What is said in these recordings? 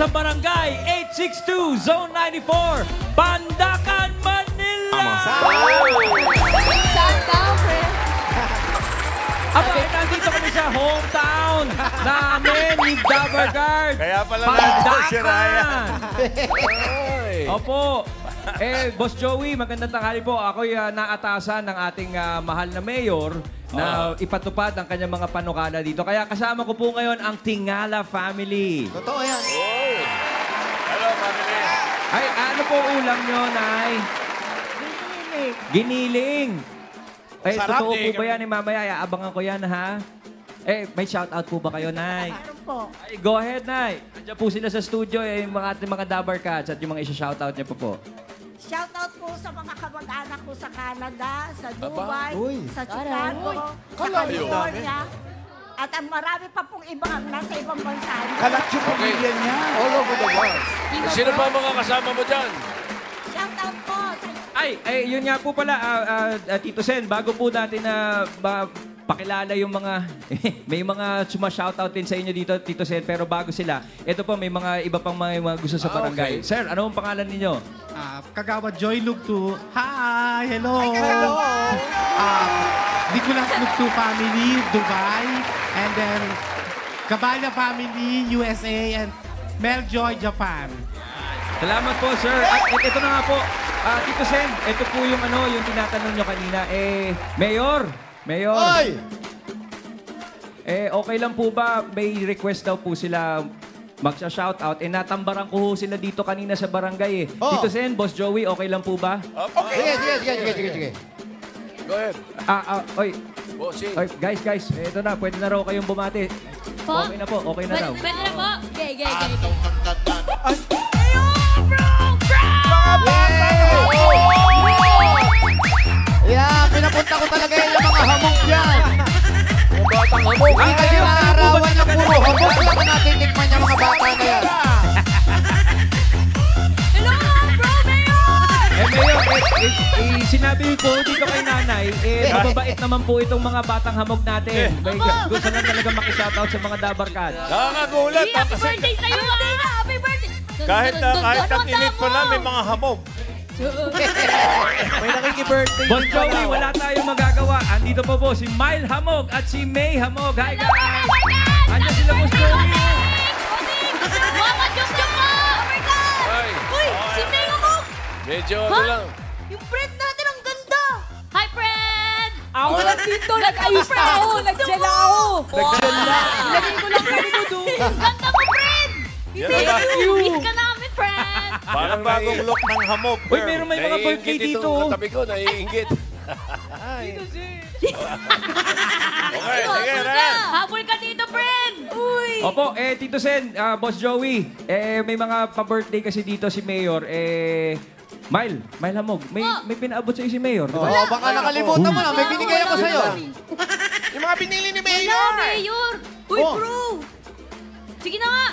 sa Barangay 862, Zone 94, Pandacan, Manila! Saan ka, friend? Aba, nandito kami sa hometown namin ni Dabber Guard. Kaya pala nandito si Raya. Opo. Boss Joey, magandang tanghali po. Ako'y naatasan ng ating mahal na mayor na ipatupad ang kanyang mga panukala dito. Kaya kasama ko po ngayon ang Tingala family. Totoo yan. Hello, family. Ay, ano po ulam nyo, Nay? Giniling. Ay, Sarap, totoo po eh. ba yan? Mamaya, abangan ko yan, ha? May shoutout po ba kayo, Nay? Meron po. Ay, go ahead, Nay. Andiyan po sila sa studio, yung mga ating mga Dabber Cats at yung mga isa-shoutout niya po. Shoutout po sa mga kamag-anak ko sa Canada, sa Dubai, Uy. sa Chicago, sa California. At ang marami pa pong ibang nasa ibang bansa. Kalat yung pamilya niya. All over the world. Sino ba ang mga kasama mo dyan? Shoutout po sa Yun nga po pala, Tito Sen, bago po natin na pakilala yung mga, may mga suma-shoutout din sa inyo dito, Tito Sen, pero bago sila, ito po, may mga iba pang mga gusto sa barangay. Okay. Sir, ano ang pangalan ninyo? Kagawa Joy Lugtu. Hi! Hello! Hello! Nicolas Lugtu family, Dubai. And then, Kabaya family, USA. And Mel Joy, Japan. Salamat po, sir. At ito na nga po, Tito Sen, ito po yung yung tinatanong nyo kanina. Mayor! Oy! Okay lang po ba? May request daw po sila magsha-shoutout. Natambaran ko sila dito kanina sa barangay. Oh. Tito Sen, Boss Joey, okay lang po ba? Sige. Go ahead. Oy, guys, ito na, pwede na raw kayong bumati. Po? Okay na po, okay na raw. Pwede na po. Gay. Yeah, pinapunta ko talaga yung mga hamog dyan. Mga batang hamog. Hindi kasi maarawan ng puro hamog lang na natitikman niya mga bata na yan. Hello, bro, Mayor! Mayor, sinabi ko dito kay nanay, mababait naman po itong mga batang hamog natin. Gusto lang talaga makishoutout sa mga Dabber Cats. Nakakagulat. Happy birthday sa'yo! Happy birthday! Kahit ang init pa lang, may mga hamog. May nakiki-birthday. Boss Joey, wala tayong magagawa. Andito po si Mile Hamog at si May Hamog. Hi, guys! Andiyan sila, Boss Joey. Mama, joke mo! Ay. Uy, si May mo! Medyo ano lang. Yung friend natin ang ganda! Hi, friend! Ako lang dito, nag-ayos na ako, nag-gel ako. Nag-gel na. Ilagay ko lang kayo mo doon. Ganda mo, friend! Yan ba? Miss ka namin, friend! Parang bagong look ng hamog. Uy, meron may mga birthday Naiinggit dito. itong katabi ko, naiinggit. Okay, sige, Ryan. Habol ka dito, friend! Uy! Opo, Tito Sen, Boss Joey, may mga pa-birthday kasi dito si Mayor. Mile Hamog, may pinaabot sa'yo si Mayor, di ba? Oo, baka nakalimutan mo na. May binigay ako sa'yo. Yung mga binili ni Wala, Mayor! Uy, Oh. bro! Sige na nga!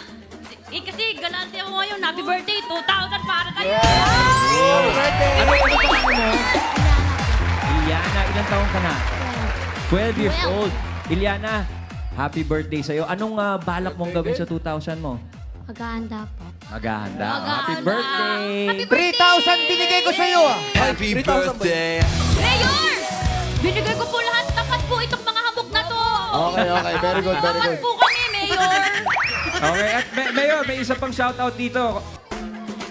Kasi galante ako ngayon. Happy birthday! 2,000 para kayo! Ano pangalan mo? Iliana, ilang taong ka na? 12 years old. Iliana, happy birthday sa'yo. Anong balak mong gawin sa 2,000 mo? Maganda po. Maghahanda. Maghahanda. Happy birthday! Happy birthday! 3,000 binigay ko sa'yo. Happy birthday. Mayor! Binigay ko po lahat. Tapat po itong mga hamog na to. Okay. Very good. Tapat po kami, Mayor. Okay, at Mayor, may isa pang shoutout dito.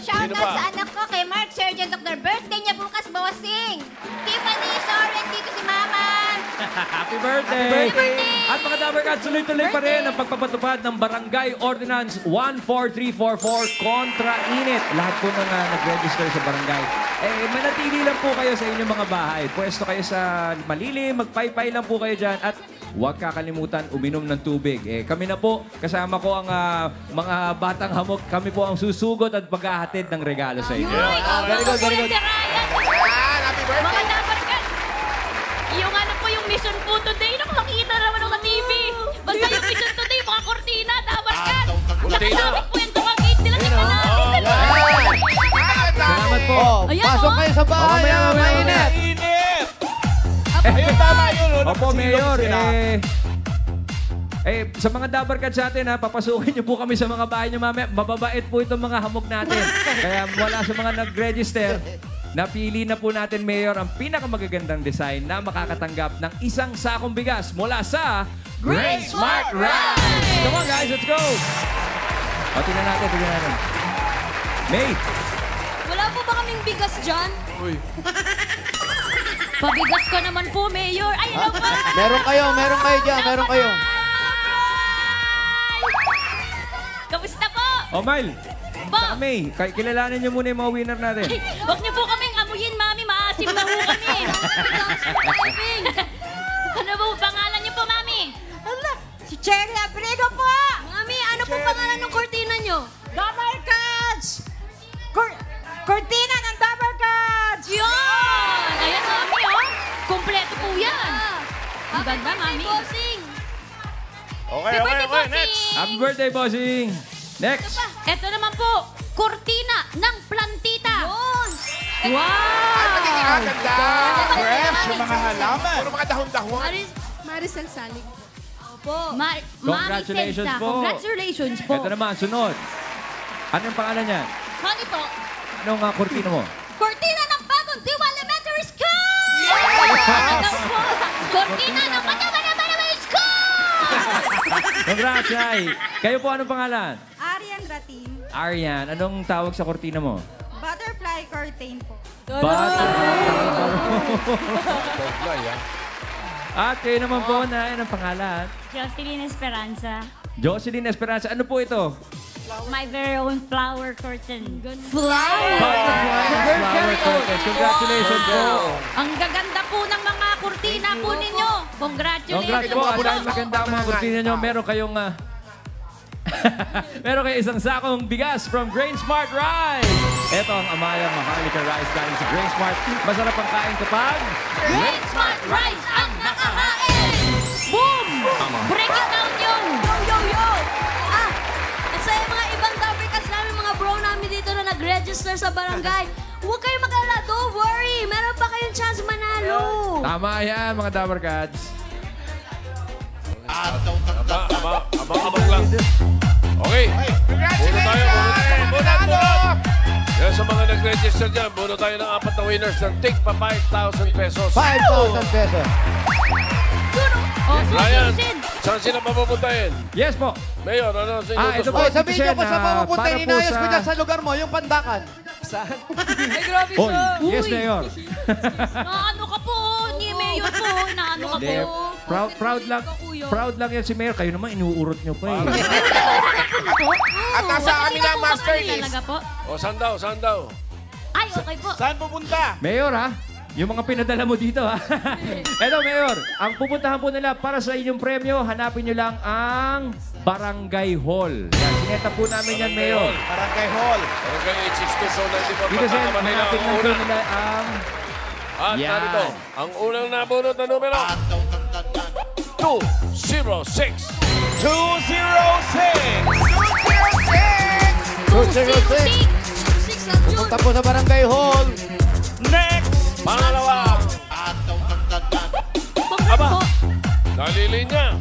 Shoutout Sino pa? sa anak ko kay Mark Sergeant Dr. Birthday niya bukas, bossing. Tiffany, Soren, dito si Mama. Happy birthday! Happy birthday! At mga Dabber Cats, tuloy-tuloy pa rin ang pagpapatupad ng Barangay Ordinance 14344 kontra init. Lahat po nang nag-register sa barangay. Manatili lang po kayo sa inyong mga bahay. Pwesto kayo sa malilim, magpaypay lang po kayo dyan. At huwag kakalimutan uminom ng tubig. Kami na po, kasama ko ang mga batang hamog. Kami po ang susugod at paghahatid ng regalo sa inyo. Very good. Happy birthday. Mga Dabber Cats, yung ano po yung mission po today, nakakita naman ako sa TV. Basta yung mission today, mga kortina, Dabber Cats. Kortina. Nakasabit po yan sa mga gate nila. Salamat po. Ayan, Pasok kayo sa bahay. mamaya. Mainit. Init. Ayun, tama yun. Opo, Mayor. Eh, sa mga dabarkad sa atin, ha, papasukin niyo po kami sa mga bahay niyo mamaya. Mababait po itong mga hamog natin. Kaya wala sa mga nag-register, napili na po natin, Mayor, ang pinakamagagandang design na makakatanggap ng isang sakong bigas mula sa Great Smart Rice! Come on, guys, let's go! O, tingnan natin. May, Wala po ba kaming bigas dyan? Pabigas ka naman po, Mayor. Ay, ano ba? Meron kayo dyan, meron kayo. Kamusta po? o Mile, Po? saka May, kilalanin niyo muna yung mga winner natin. Huwag niyo po kaming amuyin, Mami. Maasim na ho kami. Ano po pangalan niyo po, Mami? Ala, si Cherry Abrigo po! Mami, ano po pangalan ng kortina niyo? Double Cards! Cortina ng Double Cards! Yun! Ayan, Mami, oh. Kompleto po yan. Ang ganda, Mami. Okay, next. Happy birthday, bossing! Next! Ito naman po, kortina ng plantita. Yun! Ang ganda. Fresh yung mga halaman. Puro mga dahon-dahon. Maricel Salig. Opo. Congratulations po. Congratulations po. Ito naman, sunod. Anong pangalan niya? Honey po, Anong kortina mo? kortina ng bagong Diwa Elementary School! Ano po? Kortina ng Elementary School! Congrats, Nay! Kayo po, anong pangalan? Arian Ratim. Aryan, anong tawag sa kortina mo? Butterfly curtain po. At kayo naman po, Nay, anong pangalan? Jocelyn Esperanza. Jocelyn Esperanza, ano po ito? My very own flower curtain. Flower curtain. Congratulations po. Ang gaganda po ng mga kortina po ninyo. Congratulations. Congrats po. At dahil maganda ang mga kortina nyo, meron kayong meron kayong isang sakong bigas from Grain Smart Rice. Ito ang Amaya Maharlika Rice galing sa Grain Smart. Masarap ang kain kapag Great Smart Rice ang nakahain! Boom! Break it down yun! Yo! At sa mga ibang dabarkats namin, mga bro namin dito na nag-register sa barangay, huwag kayong mag-alala, don't worry. Meron pa kayong chance manalo. Tama yan, mga Dabarkads. Abang lang. Okay. Congratulations! Bunot! Yan sa mga nag-register dyan, buno tayo ng 4 na winners ng tig pa 5,000 pesos. 5,000 pesos. Ryan, saan sila papapuntahin? Yes po. Mayor, ano sa inyo? Ito po, Oh, sabihin niyo Sen, kung saan mapupunta, para po inayos ko sa- dyan sa lugar mo, yung Pandakan. Oy, yes, Mayor. Naano ka po, ni Mayor po. Naano ka Hindi, po. proud lang yan si Mayor. Kayo naman, inuurot nyo pa eh. At nasa kami na, Master Talaga po. O, saan daw? Ay, okay po. Saan pupunta? Mayor, ha? Yung mga pinadala mo dito, ha? Hello, Mayor. Ang pupuntahan po nila para sa inyong premyo, hanapin nyo lang ang Barangay Hall. Yan, sineta po namin yan, Mayor. Barangay 862, so 94 Dito, Sen, pagkakaman nila hanapin ang lang po una. nila ang... At Yan. narito, ang unang nabunot na numero. 206. 206. Pupunta po sa Barangay Hall. Next! Pangalawa. Aba, nalilinya.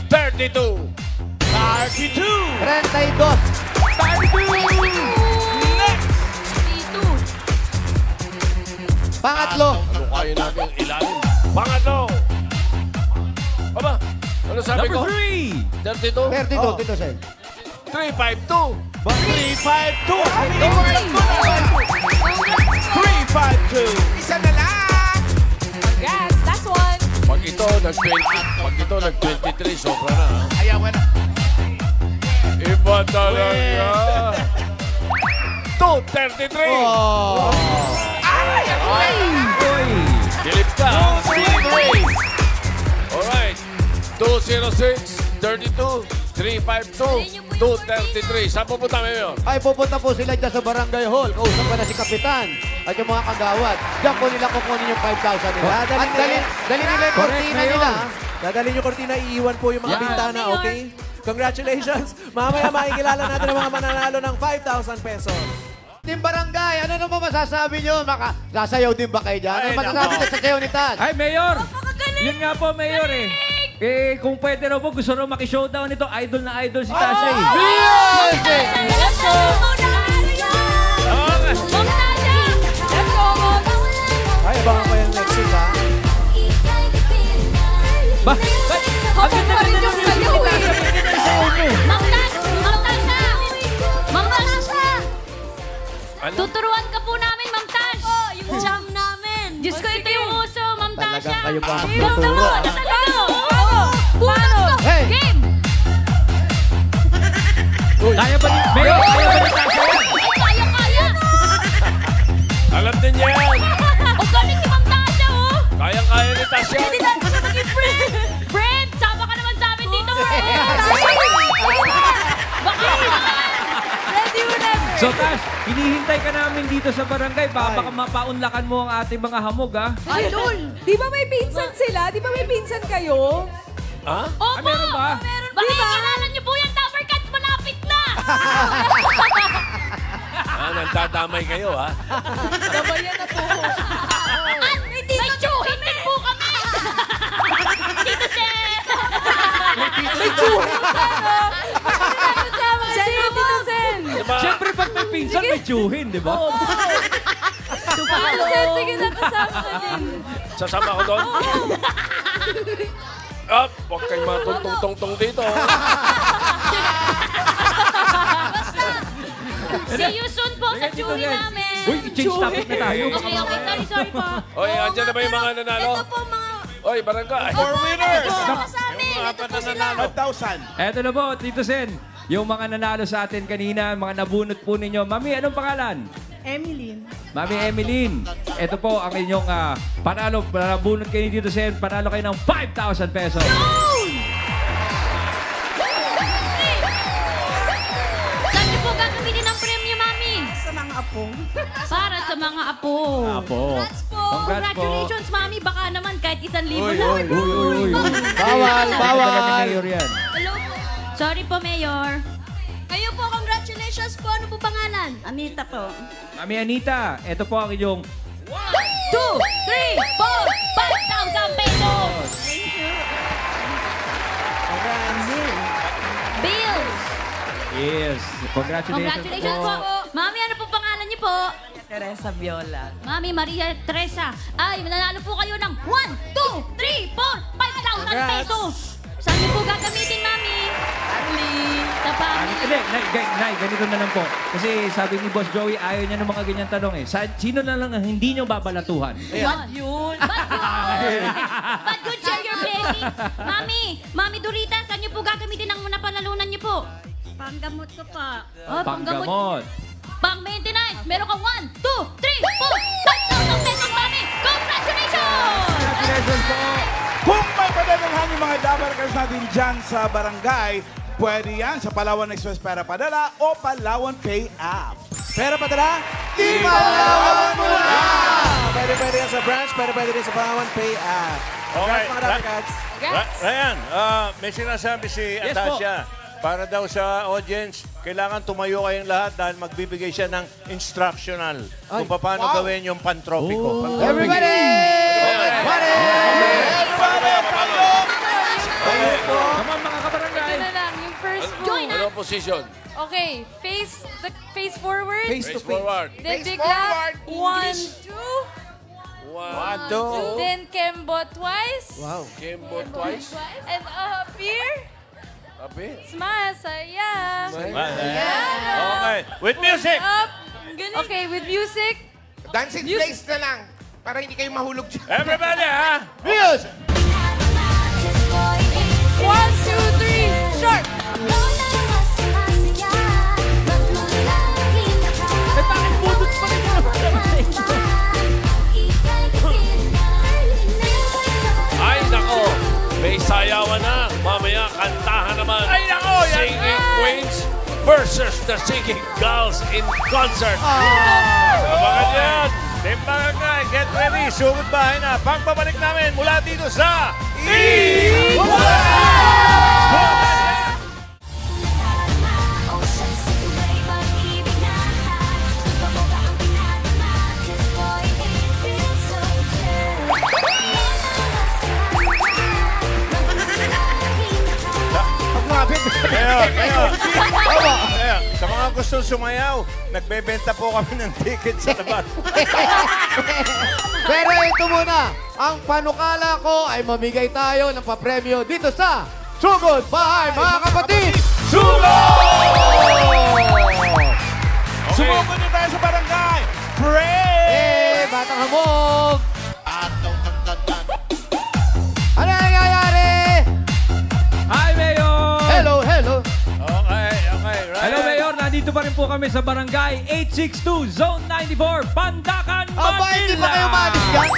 32. 32. 32. Dito. Pangatlo. Ano kaya natin ilalim? Pangatlo. Aba, ano sabi ko? Number 3! 32? 32, Tito Sen. 352. 352. Isa na lang. Yes, that's one. Pag ito nag-23, sobra na. Ayawan na. Iba talaga. 233. Oh. Dilip ka. 233. Alright. 206, 32, 352, 233. Saan pupunta, Mayor? Ay, pupunta po sila dyan sa Barangay Hall. Kausap pa na si Kapitan at yung mga kagawad. Diyan po nila kukunin yung 5,000 nila. At dali nila yung kortina Mayor. nila. Dadalhin yung kortina, iiwan po yung mga Yan. bintana, okay? Congratulations! Mamaya makikilala natin ang mga mananalo ng 5,000 pesos. Team Barangay, ano naman masasabi nyo? Sasayaw din ba kayo dyan? Ano masasabi nyo sa sayaw ni Tad? Ay, Mayor! Yun nga po, Mayor eh. Kung pwede raw po, gusto raw maki-showdown nito. Idol na idol si Tasha eh. Let's go! Ay, abangan ko yung next week, ha? Ba? Ang ganda-ganda ng music ni Tasha. Pwede na sa uno. Ma'am Tasha! Tuturuan ka po namin, Ma'am Tash! Yung jam namin. Diyos ko, ito yung uso, Ma'am Tasha! Talagang kayo pa ang Go, go, tuturo. Paano? Hey! Game! Kaya ba ni Mayor? Kaya ba ni Tasha yan? Kaya! Alam din niya yan. O galing ni Ma'am Tasha, oh! Kayang-kaya ni Tasha. Pwede natin siya maging friend. Friend, sama ka naman sa amin dito, friend! Baka Ready whenever. So Tash, hinihintay ka namin dito sa barangay. Baka mapaunlakan mo ang ating mga hamog, ha? Idol! Di ba may pinsan sila? Di ba may pinsan kayo? Ha? Opo! meron ba? Baka ikilala niyo po yan, Dapper Cats, malapit na! Nagdadamay kayo, ha? Gabayan na po. May tsuhin din po kami! Dito, Sen! May chuhin ka, no? Sen, Tito Sen! Diba? Siyempre, pag may pinsan, may tsuhin, di ba? Tito Sen, sige na kasama ka din. Sasama ko doon? Huwag kayong matungtong-tungtong dito. See you soon po sa jury namin! Uy, change topic na tayo. Okay, sorry po. Oy, andyan na ba yung mga nanalo? Ito po mga... Oy, barangay. Four winners! Ito po sa amin. Ito po sila. 5,000. Eto na po, Tito Sen. Yung mga nanalo sa atin kanina, mga nabunot po ninyo. Mami, anong pangalan? Emilyn. Mami Emeline. Ito po ang inyong panalo. Nabunot kayo ni Tito Sen. Panalo kayo ng 5,000 pesos. Saan niyo po gagamitin ang premyo, Mami? Sa mga apo. Para sa mga apo. Apo. Congrats po. Congrats po. Congratulations, Mami. Baka naman kahit 1,000 lang. Uy. Bawal, bawal. Dala ni Mayor yan. Hello po. Sorry po, Mayor. Kayo po, congratulations po. Ano po pangalan? Anita po. Mami Anita, ito po ang inyong 1, 2, 3, 4, 5,000 pesos! Bills! Yes. Congratulations, Congratulations po. Mami, ano po pangalan niyo po? Teresa Viola. Mami Maria Teresa. Ay, mananalo po kayo ng 1, 2, 3, 4, 5,000 pesos! Saan niyo po gagamitin, Mami? Sa family. Hindi, Nay, ganito na lang po. Kasi sabi ni Boss Joey, ayaw niya ng mga ganyan tanong eh. Sino na lang ang hindi niyo babalatuhan? What yun? But good, share your blessings. Mami Dorita, saan niyo po gagamitin ang napanalunan niyo po? Panggamot ko pa. Oh, Panggamot. Pang-maintenance. Meron kang 1, 2, 3, 4, 5,000 pesos, Mami. Congratulations! Congratulations po. Kung may padalhan yung mga dabarkers natin dyan sa barangay, pwede yan sa Palawan Express Pera Padala o Palawan Pay App. Pera padala? Ipalawan mo na! Pwede yan sa branch, pwede rin sa Palawan Pay App. Congrats mga Dapper Cats. Ryan, may sinasabi si Yes, Atasha. Para daw sa audience, kailangan tumayo kayong lahat dahil magbibigay siya ng instructional kung paano gawin yung pantropiko. Everybody! Everybody! Come on, mga kabarangay. Ito na lang, yung first move. Join Ano position? Okay, face forward. Face forward. Then bigla, 1, 2. 1, 2. Then Kembo twice. Wow. Kimbo twice. And up here. Sabi. Smile, saya. Okay, with music! Up. Okay, with music. Dancing place na lang para hindi kayo mahulog dyan. Everybody, ha? Music! 1, 2, 3, short. Bakit budot pa rin Ay, nako. May sayawan na. Mamaya, kantahan naman. Ay, nako, yan Singing Queens versus the Singing Girls in concert. Abangan yan! Timbangan nga, get ready, sugod bahay na. Pagbabalik namin mula dito sa gusto sumayaw, nagbebenta po kami ng ticket sa labas. Pero ito muna, ang panukala ko ay mamigay tayo ng papremyo dito sa Sugod Bahay, mga kapatid! Sumugod din tayo sa barangay. Pray! Batang Hamog! Ano nangyayari? Hi, Mayor! Hello, hello! Okay, Ryan. Hello, Mayor. Nandito pa rin po kami sa Barangay 862, Zone 94, Pandacan, Manila! Aba, hindi pa kayo maalis dyan?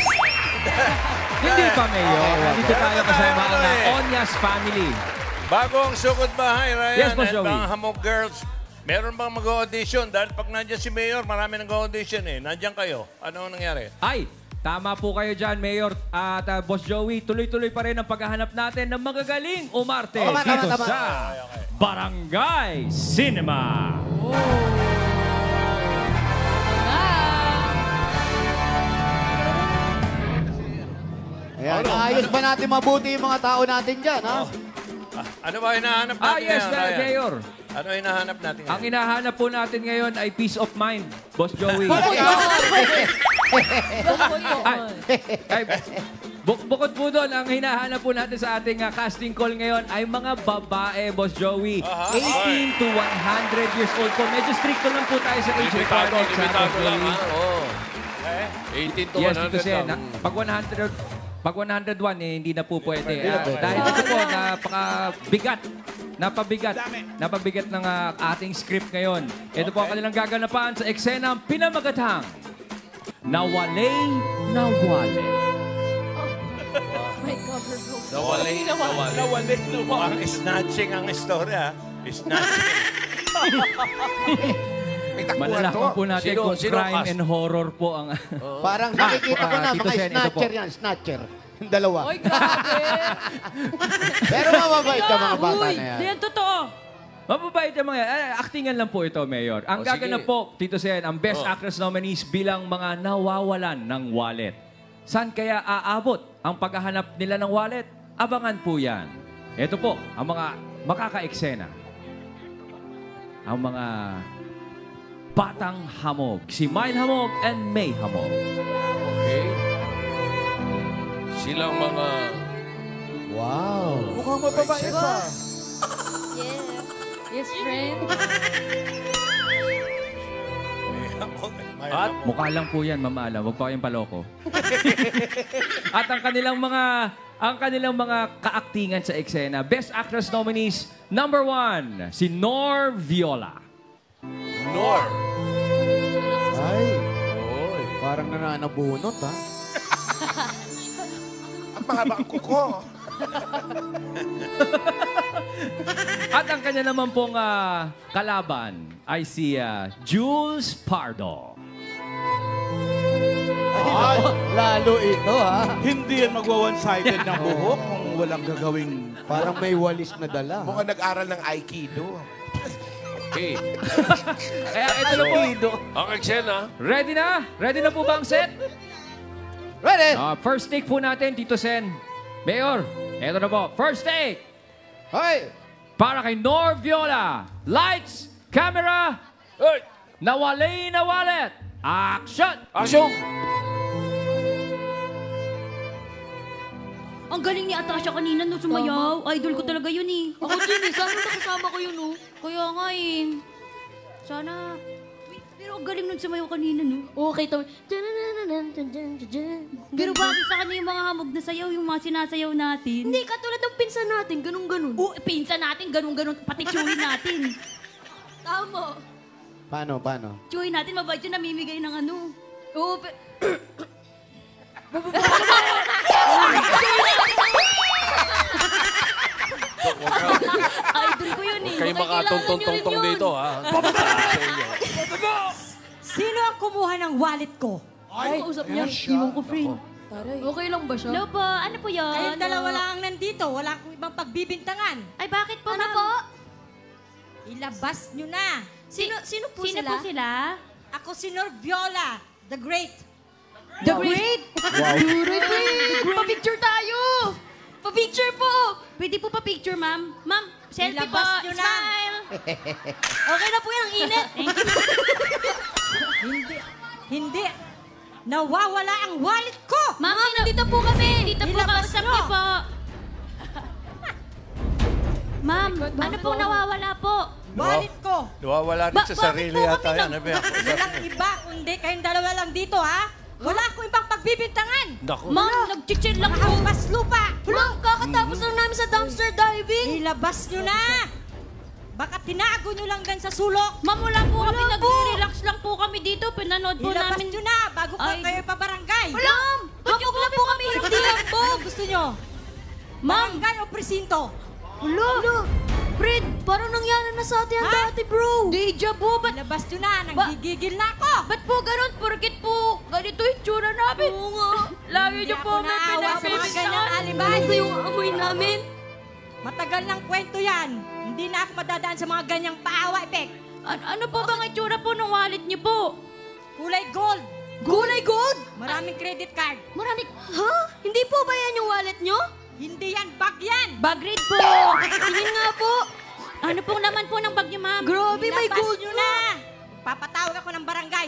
Hindi pa, Mayor. Nandito tayo kasama ang Onyas family. Bago ang Sugod Bahay, Ryan, Yes, Boss at Joey. mga Hamog Girls, meron bang mag-audition? Dahil pag nandiyan si Mayor, marami nag-audition eh. Nandiyan kayo. Ano ang nangyari? Ay, tama po kayo dyan, Mayor. At Boss Joey, tuloy-tuloy pa rin ang paghahanap natin ng magagaling umarte dito sa Barangay Cinema. Ayan, ayos ba natin mabuti yung mga tao natin dyan, ha? Ano ba hinahanap natin Yes, ngayon, Ryan? Mayor. Ano hinahanap natin ngayon? Ang hinahanap po natin ngayon ay peace of mind, Boss Joey. Bukod po doon, ang hinahanap po natin sa ating casting call ngayon ay mga babae, Boss Joey. 18 to 100 years old po. Medyo stricto lang po tayo sa age requirement sa Boss Joey. 18 to Yes, 100 Tito Sen. lang. Pag 101, hindi na po pwede. Dahil ito po, napabigat ng ating script ngayon. Ito po ang kanilang gaganapan sa eksenang pinamagatang Nawalay na Wallet. Nawali. Mukhang snatching ang istorya. Snatching. Malalaman po natin kung crime and horror po ang... Parang nakikita ko na, Tito mga Sen, ito po. snatcher yan, snatcher. Yung dalawa. Oy, grabe! Pero mababait ka mga bata na yan. Di yan totoo. Mababait yung mga... actingan lang po ito, Mayor. Ang gaganap po, Tito Sen, ang Best Actress nominees bilang mga nawawalan ng wallet. Saan kaya aabot ang paghahanap nila ng wallet? Abangan po yan. Ito po, ang mga makaka-eksena. Ang mga batang hamog. Si Mine Hamog and May Hamog. Okay. Silang mga... Wow. Mukhang mababait pa. Yes, friend. At mukha lang po yan, Ma'am Ala. Huwag pa kayong paloko. At ang kanilang mga kaaktingan sa eksena, Best Actress nominees, number 1, si Nor Viola. Nor. Ay. Parang nananabunot, ha? Ang mahaba ang kuko. At ang kanya naman pong kalaban ay si Jules Pardo. Ay, lalo ito, ha? Hindi yan magwa-one-sided ng buhok kung walang gagawing... Parang may walis na dala. Mukhang nag-aral ng Aikido. Okay. Kaya ito na po. Ang eksena. Ready na? Ready na po ba ang set? Ready? First take po natin, Tito Sen. Mayor, ito na po. First take. Hoy! Para kay Nor Viola. Lights, camera, Nawalay na Wallet. Action! Action! Ang galing ni Atasha kanina no sumayaw. Idol ko talaga yun eh. Ako din eh. Sana nakasama ko yun, oh. Kaya nga eh. Sana. Pero ang galing nun sumayaw kanina no. Okay, tawag. Pero bakit sa kanya yung mga hamog na sayaw, yung mga sinasayaw natin? Hindi, katulad ng pinsan natin. Ganun-ganun. Oo, pinsa natin, ganun-ganun. Pati chewy natin. Tama. Paano? Chewy natin, mabait yun, namimigay ng ano. Oo, Idol ko yun eh. Kayo makatuntong-tong dito, ha? Sino ang kumuha ng wallet ko? Ay, kausap niya. Iwan ko, friend. Okay lang ba siya? Hello po, ano po yun? Kayong dalawa lang ang nandito. Wala akong ibang pagbibintangan. Ay, bakit po, Ano ma'am? po? Ilabas nyo na. Sino po Sino sila? po sila? Ako si Nor Viola, the Great. The Great! Wow. Pa-picture tayo! Pa-picture po! Pwede po pa picture, ma'am? Ma'am, selfie po. Ilabas nyo na. Smile! Okay na po yan, ang init. Hindi. Nawawala ang wallet ko! Ma'am, dito po kami. Dito po Nilabas kausap nyo. niyo po. Ma'am, ano pong nawawala po? Wallet ko! Nawawala din sa sarili yata yan. Walang iba, kundi kayong dalawa lang dito, ha? Wala akong ibang pagbibintangan! Naku. Ma'am, nag-chill lang po. Nakahampas lupa! Wala, kakatapos lang namin sa dumpster diving. Ilabas nyo na! Baka tinago nyo lang din sa sulok! Ma'am, wala po kami. Nag-relax lang po kami dito. Pinanood po Ilabas namin. nyo na bago pa Ay. kayo pa barangay! Ma'am, hambog lang po kami, hindi hambog. Ano gusto nyo? Ma'am, Barangay o presinto? Hala, Fred, parang nangyari na sa atin ang Ha? dati, bro. deja vu. Ilabas nyo na! Nanggigigil na ako! Ba't po ganun? Porkit po ganito yung tsura namin. Oo nga. Lagi Hindi niyo ako po may naawa sa mga ganyang pinagpipintahan. alibay! Ito yung amoy namin. Matagal ng kwento yan! Hindi na ako madadaan sa mga ganyang paawa, Epek! Ano po bang itsura po ng wallet niyo po? Kulay gold! Kulay gold? Maraming credit card! Marami. Ha? Hindi po ba yan yung wallet nyo? Hindi yan, bag yan! Bag raid po. Tingin nga po. Ano pong laman po ng bag niyo, ma'am? Grabe, may Ilabas gold nyo na. Papatawag ako ng barangay!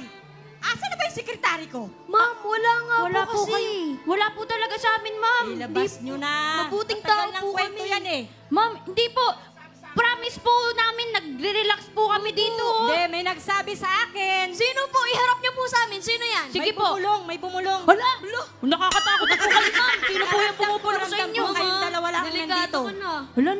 Asa na ba yung sekretary ko? Ma'am, wala nga Wala po po kasi. kayo. Wala po talaga sa amin, ma'am. Ilabas nyo na! Mabuting Matagal tao ng po kwento kami. yan eh! Ma'am, hindi po. Promise po namin, nagre-relax po kami dito. oh. Hindi, may nagsabi sa akin! Sino po? Iharap niyo po sa amin. Sino yan? Sige may po. bumulong, may bumulong! Hala! Nakakatakot na po kayo, ma'am. Sino po yung pumupulong sa inyo? Kayong dalawa lang Delikado nandito. ka na. Hala,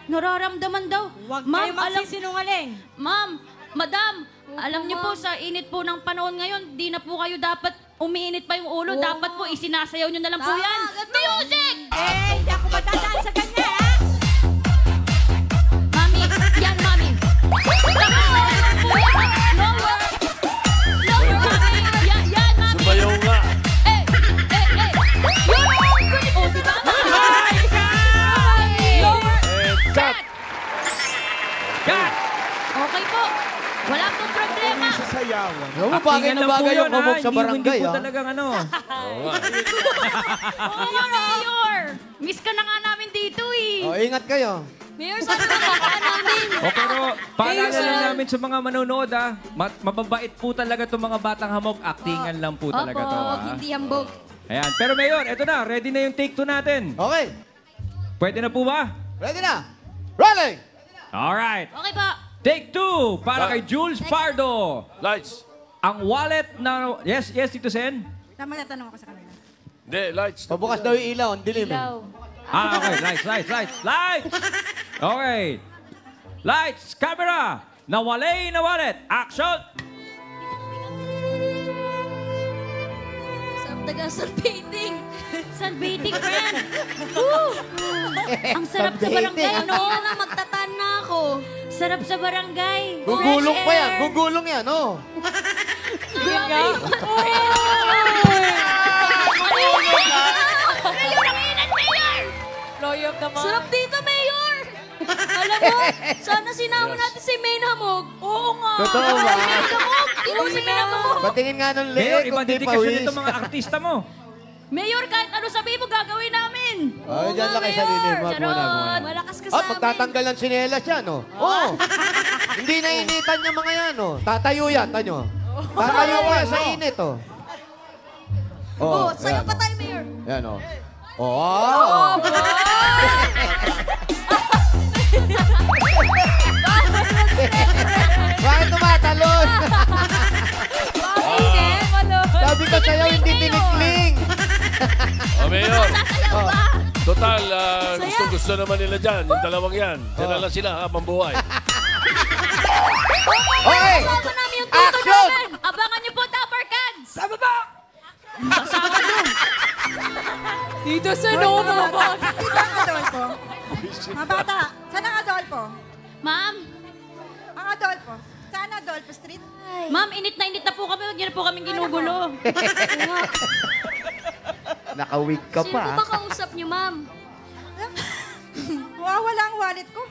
nararamdaman daw. Huwag Ma'am, kayo magsisinungaling! Ma'am, madam, alam niyo po sa init po ng panahon ngayon, di na po kayo dapat umiinit pa yung ulo. Oo. Dapat po isinasayaw niyo na lang po Tama, yan. ganun. Music! Eh, hindi ako madadaan sa kanya, ha? Mami, yan, mami. Lower. Lower, mami. Yan, mami. Sumayaw nga. Eh. Yun! Oh, diba, mami? Lower. And cut. Cut! Okay po. Wala pong problema. Sasayawan. Alam mo, bagay na bagay yung kumog sa barangay, Hindi po ha? talagang ano. Oo nga, Mayor. Miss ka na nga namin dito eh. O, ingat kayo. Mayor, sabi ko kakaan namin. O pero, paalala Ayun, lang sir. namin sa mga manonood ha. Mababait po talaga itong mga batang hamog. Actingan lang po talaga to Huwag ha. hindi hambog. Ayan. Pero Mayor, eto na. Ready na yung take 2 natin. Okay. Pwede na po ba? Ready na? Rolling! Alright. Okay po. Take 2 para kay Jules Pardo. Lights. Ang wallet na... Yes, Tito Sen? Tama na tanong ako sa kanila. Hindi, lights. Pabukas daw yung ilaw, ang dilim. eh. Okay. Lights. Okay. Lights, camera. Nawalay na wallet. Action. Taga-sunbathing. Sunbathing, friend. Woo! Ang sarap sa barangay, no? Hindi na magtatan na ako. Sarap sa barangay. Gugulong Fresh pa yan. air. Gugulong yan, oh. Sarap dito, Mayor! Alam mo, sana sinama natin si Main Hamog. Oo nga. Totoo ba? Sino si Main Hamog? Patingin nga nung Mayor, leeg, iba kung di dedikasyon pawis. nito mga artista mo. Mayor, kahit ano sabihin mo, gagawin namin. Oh, dyan lang kayo sa lilim. Wag muna. Malakas ka At sa amin. magtatanggal ng sinelas yan, oh. Oh. Hindi nainitan yung mga yan, oh. Tatayo yan, tanyo. Tatayo pa sa init, oh. Oh, sayo ayan, pa oh. tayo, Mayor. Yan, oh. Oh! Bakit tumatalon? Sabi ko sa'yo, hindi tinikling. Mayor. Total, gusto naman nila dyan. Yung dalawang yan. Diyan na lang sila habang buhay. Okay! Kasama namin yung tuto Action! namin. Abangan niyo po, Tupper Cats. Sama ba? Sama doon. Dito sa loob mga bata. Dito ang Adolfo. Mga bata, saan ang Adolfo? Ma'am, Ang Adolfo. Saan Adolfo Street? ma'am, init na po kami. Huwag niyo na po kaming ginugulo. Nakawig ka Sino po ba pa. kausap niyo, ma'am? Wala ang wallet ko.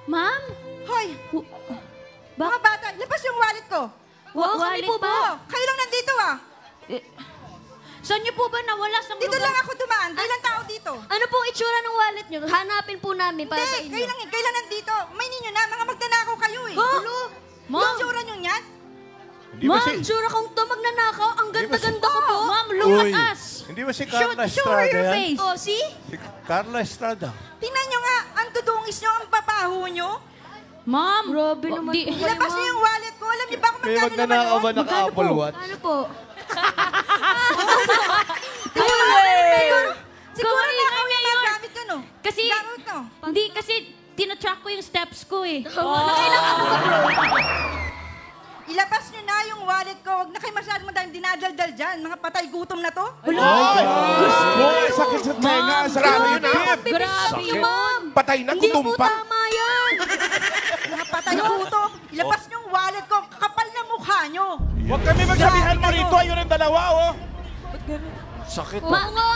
Ma'am? Hoy! Mga bata, labas yung wallet ko. Wow, kami Wallet po ba? Oh, kayo lang nandito ah. Saan niyo po ba nawala sa Dito lang ako dumaan. Kailan tao dito? Ano pong itsura ng wallet nyo? Hanapin po namin para sa Hindi, inyo. kailan nandito? May ninyo na, mga magnanakaw kayo eh. Ha? Yung itsura nyo yan? Ma'am, itsura kong to magnanakaw. Ang ganda-ganda ko po. Ma'am, look Uy, at us. Hindi ba si Carla Show Estrada your yan? face. Oh, see? Si Carla Estrada. Tingnan nyo nga, ang dudungis nyo, ang babaho nyo. Ma'am, Grabe naman po kayo, Ilabas nyo yung wallet ko. Alam niyo ba kung May magkano naman magnanakaw ba yun? naka-Apple Watch? Ano po? Siguro nakaw yung mga gamit ko, no? Kasi, Gamit, no? hindi, kasi tinatrack ko yung steps ko eh. Ilabas nyo na yung wallet ko. Huwag na kayo masyadong madaming dinadaldal dyan. Mga patay gutom na to. Boy, sakit sa tenga. Sarado yun, ha? Grabe yun, ma'am. Patay na, Hindi gutom po pa. tama yan. Mga patay gutom. Ilabas nyo yung wallet ko. Kakapal ng mukha nyo. Huwag kami magsabihan mo rito. Ayun ang dalawa, oh. Sakit. Mga,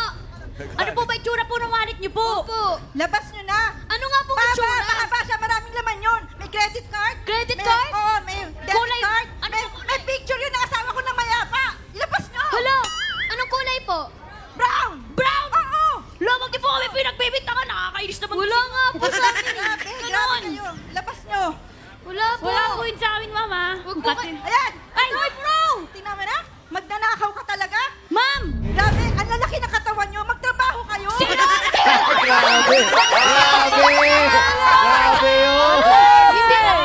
ano po ba itsura po ng wallet niyo po? Opo. Labas nyo na. Ano nga pong Baba, itsura? mahaba siya. Maraming laman yun. May credit card. Credit May- card? Oo, may debit Kulay- card. ano May picture yun ng asawa ko na mayapa. Ilabas nyo. Hala, anong kulay po? Brown. Brown! Oo. Lamang niyo po kami pinagbibintangan. Nakakainis naman. Wala nga po sa akin. Grabe, grabe kayo. Labas nyo. Wala po. Wala po yun sa amin, mama. Huwag po kayo. Ayan. Ay! Ay, bro. Tingnan mo na. Magnanakaw ka talaga. Ma'am! Grabe, ang lalaki ng katawan nyo. Magtrabaho kayo. Sino? Grabe! Grabe! Grabe yun!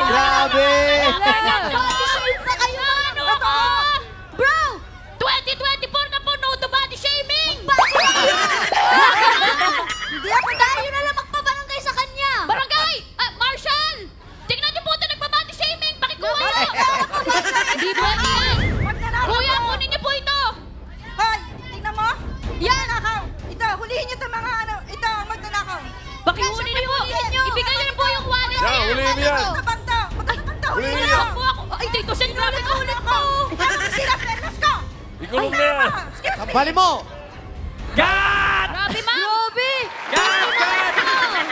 Grabe! Shame na kayo! Ano ako? Bro! 2024 na po, no to body shaming! Hindi ako Tayo na lang magpabarangay sa kanya. Barangay! Marshall! Tingnan niyo po ito, nagbabody shaming! Pakikuha niyo! Hindi po yan! Magnanakaw Kuya, ka. kunin niyo po ito! Hoy, tingnan mo. Yan, nakaw. Ito, hulihin nyo ito mga ano. Ito, ang magnanakaw. Pakihuli niyo po! Ibigay niyo na po yung wallet Yan, niya! hulihin mo yan. Matabang to. Matabang to. Hulihin Hulihin niyo. nyo. Po ako! Ay, Tito Sen, grabe ka ulit po! Sila, perlas ko. Ikulong na yan. Excuse me. Sampalin mo! Cut! Grabe, ma'am! Grabe! Cut! Cut!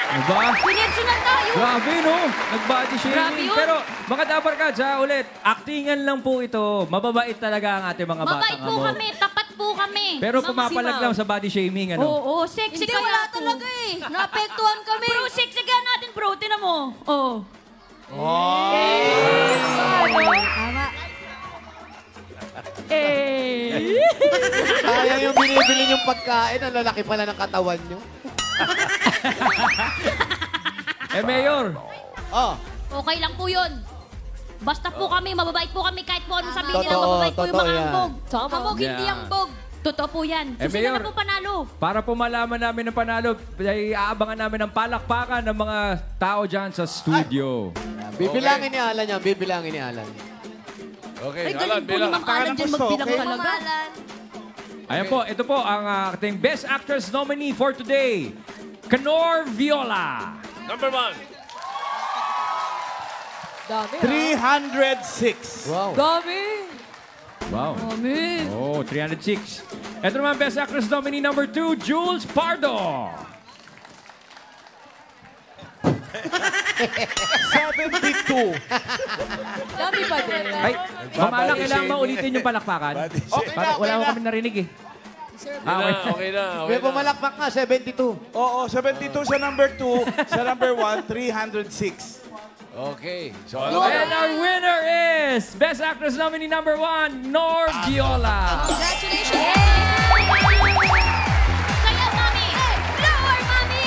Ano ba? Pinersyonal tayo! Grabe, no? Nag-body Grabe shaming. yun. Pero, mga dabarkads, ha, ulit, actingan lang po ito. Mababait talaga ang ating mga Mabait batang po amo. kami, tapat po kami. Pero pumapalag lang sa body shaming, ano? Oo, sexy Hindi, kaya wala po. talaga eh. Naapektuhan kami. Bro, sexy kaya natin, bro. Tinan mo. Oh. Tama. Sayang yung binibili niyong pagkain. Ang lalaki pala ng katawan niyo. Mayor. Oh, Okay lang po yun. Basta po kami, mababait po kami kahit po anong sabihin nila, Totoo, mababait po yung totoo mga yan. ambog. Hamog, hindi Yeah. ang bog. Totoo po yan. So, sino Mayor. na po panalo? Para po malaman namin ang panalo, ay aabangan namin ang palakpakan ng mga tao dyan sa studio. bibilangin ni Alan yan. Bibilangin ni Alan. Okay, Ay, Alan, galing po bilang. naman Alan dyan magbilang Okay. talaga. Pangalan. Ayan po, ito po ang ating Best Actress nominee for today, Canor Viola. Number 1. 306. Wow. Wow. Oh, 306. Ito naman, Best Actress nominee number 2, Jules Pardo. 72. Dami pa din. Ay, mamala, Body kailangan ba shaming. ulitin yung palakpakan? Body Okay na, Wala okay ko na. kami narinig eh. Okay na. May pumalakpak nga, 72. Oo, 72 sa number 2. Sa number 1, 306. Okay. So, ano And our winner is Best Actress nominee number 1, Nor Viola. Congratulations. Kaya, mami! Flower, mami!